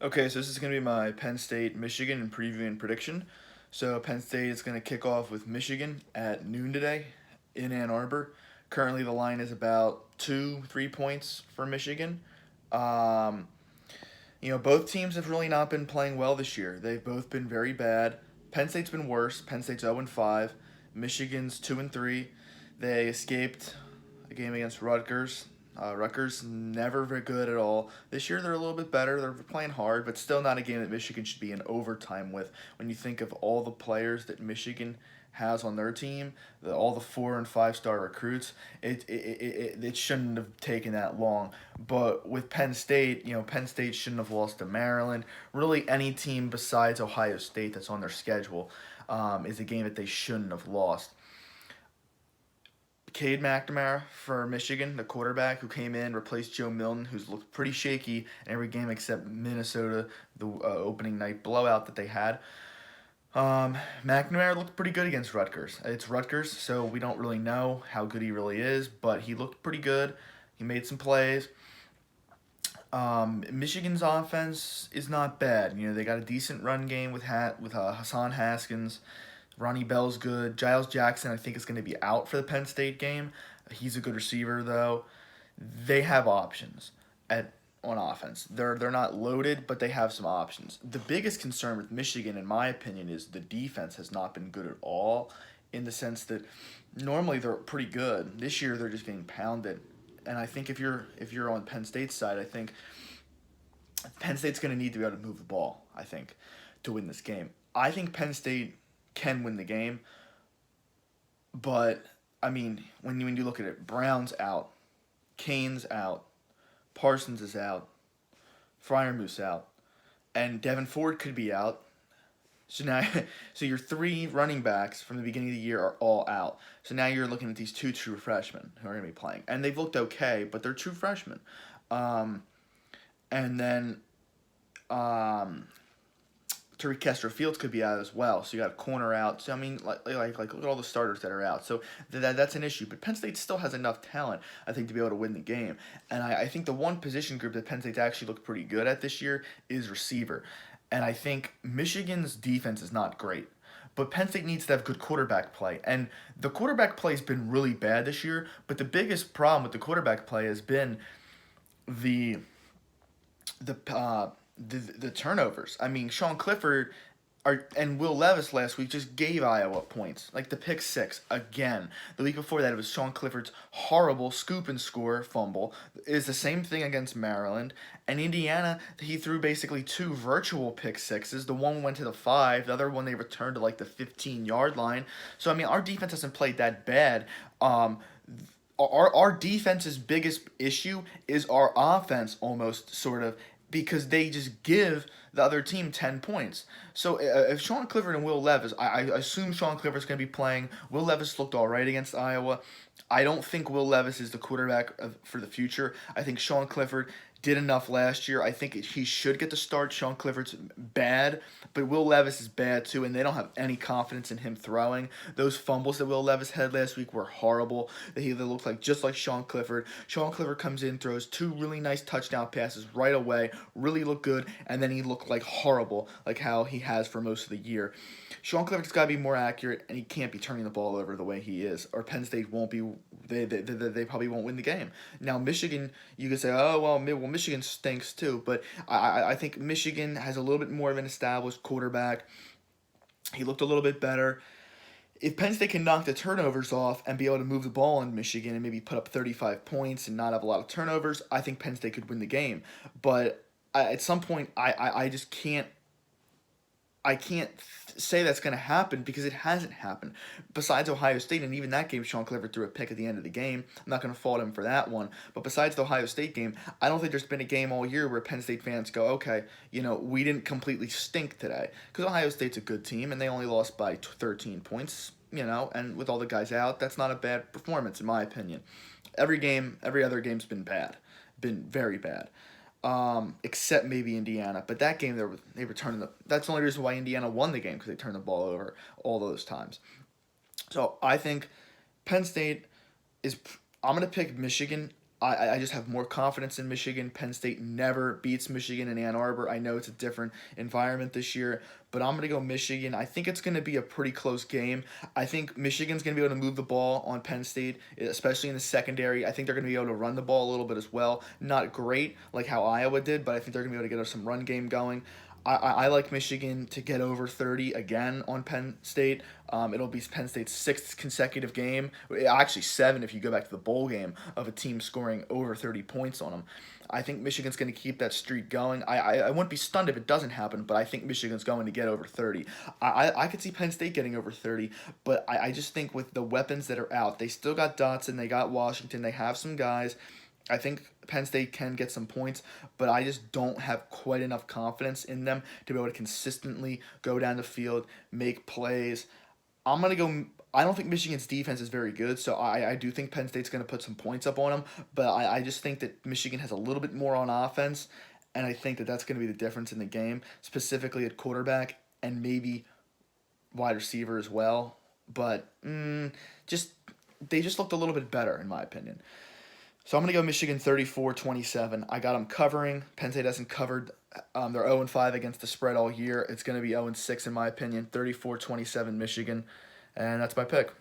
Okay, so this is going to be my Penn State Michigan preview and prediction. So Penn State is going to kick off with Michigan at noon today in Ann Arbor. Currently, the line is about 3 points for Michigan. Um, both teams have really not been playing well this year. They've both been very bad. Penn State's been worse. Penn State's 0-5. Michigan's 2-3. They escaped a game against Rutgers. Rutgers never very good at all. This year they're a little bit better. They're playing hard, but still not a game that Michigan should be in overtime with. When you think of all the players that Michigan has on their team, all the 4 and 5 star recruits, it shouldn't have taken that long. But with Penn State, Penn State shouldn't have lost to Maryland. Really, any team besides Ohio State that's on their schedule is a game that they shouldn't have lost. Cade McNamara for Michigan, the quarterback who came in, replaced Joe Milton, who's looked pretty shaky in every game except Minnesota, the opening night blowout that they had. McNamara looked pretty good against Rutgers. It's Rutgers, so we don't really know how good he really is, but he looked pretty good. He made some plays. Michigan's offense is not bad. They got a decent run game with Hassan Haskins. Ronnie Bell's good. Giles Jackson, I think, is going to be out for the Penn State game. He's a good receiver, though. They have options at on offense. They're not loaded, but they have some options. The biggest concern with Michigan, in my opinion, is the defense has not been good at all. In the sense that normally they're pretty good. This year they're just getting pounded. And I think if you're on Penn State's side, I think Penn State's going to need to be able to move the ball. I think to win this game. I think Penn State can win the game, but I mean, when you look at it, Brown's out, Kane's out, Parsons is out, Fryermuth out, and Devin Ford could be out. So now, so your three running backs from the beginning of the year are all out. So now you're looking at these two true freshmen who are going to be playing, and they've looked okay, but they're true freshmen. Um, and then Tariq Castro Fields could be out as well. So you got a corner out. So I mean, like look at all the starters that are out. So that's an issue. But Penn State still has enough talent, I think, to be able to win the game. And I think the one position group that Penn State's actually looked pretty good at this year is receiver. And I think Michigan's defense is not great. But Penn State needs to have good quarterback play. And the quarterback play has been really bad this year. But the biggest problem with the quarterback play has been the the uh, the turnovers. I mean, Sean Clifford and Will Levis last week just gave Iowa points. Like the pick six again. The week before that, it was Sean Clifford's horrible scoop and score fumble. Is the same thing against Maryland and Indiana. He threw basically two virtual pick sixes. The one went to the 5. The other one they returned to like the 15-yard line. So I mean, our defense hasn't played that bad. Our defense's biggest issue is our offense almost sort of because they just give the other team 10 points. So if Sean Clifford and Will Levis, I assume Sean Clifford's going to be playing. Will Levis looked all right against Iowa. I don't think Will Levis is the quarterback for the future. I think Sean Clifford did enough last year. I think he should get the start. Sean Clifford's bad, but Will Levis is bad too, and they don't have any confidence in him throwing. Those fumbles that Will Levis had last week were horrible. They looked like just like Sean Clifford. Sean Clifford comes in, throws two really nice touchdown passes right away, really looked good, and then he looked like horrible, like how he has for most of the year. Sean Clifford's got to be more accurate, and he can't be turning the ball over the way he is, or Penn State won't be. They probably won't win the game. Now Michigan, you could say, oh well, Michigan stinks too, but I think Michigan has a little bit more of an established quarterback. He looked a little bit better. If Penn State can knock the turnovers off and be able to move the ball in Michigan and maybe put up 35 points and not have a lot of turnovers, I think Penn State could win the game. But at some point, I just can't say that's going to happen because it hasn't happened. Besides Ohio State, and even that game, Sean Clifford threw a pick at the end of the game. I'm not going to fault him for that one. But besides the Ohio State game, I don't think there's been a game all year where Penn State fans go, okay, we didn't completely stink today. Because Ohio State's a good team, and they only lost by 13 points, and with all the guys out, that's not a bad performance, in my opinion. Every other game's been bad, been very bad, except maybe Indiana. But that game, they returned the. That's the only reason why Indiana won the game because they turned the ball over all those times. So I think Penn State is. I'm gonna pick Michigan I just have more confidence in Michigan. Penn State never beats Michigan in Ann Arbor. I know it's a different environment this year, but I'm going to go Michigan. I think it's going to be a pretty close game. I think Michigan's going to be able to move the ball on Penn State, especially in the secondary. I think they're going to be able to run the ball a little bit as well. Not great like how Iowa did, but I think they're going to be able to get us some run game going. I like Michigan to get over 30 again on Penn State. It'll be Penn State's sixth consecutive game, actually seven if you go back to the bowl game, of a team scoring over 30 points on them. I think Michigan's going to keep that streak going. I wouldn't be stunned if it doesn't happen, but I think Michigan's going to get over 30. I could see Penn State getting over 30, but I just think with the weapons that are out, they still got Dotson, they got Washington, they have some guys. I think Penn State can get some points, but I just don't have quite enough confidence in them to be able to consistently go down the field, make plays. I'm going to go. I don't think Michigan's defense is very good, so I do think Penn State's going to put some points up on them, but I just think that Michigan has a little bit more on offense, and I think that that's going to be the difference in the game, specifically at quarterback and maybe wide receiver as well. But just they just looked a little bit better, in my opinion. So I'm going to go Michigan 34-27. I got them covering. Penn State hasn't covered. They're 0-5 against the spread all year. It's going to be 0-6 in my opinion. 34-27 Michigan. And that's my pick.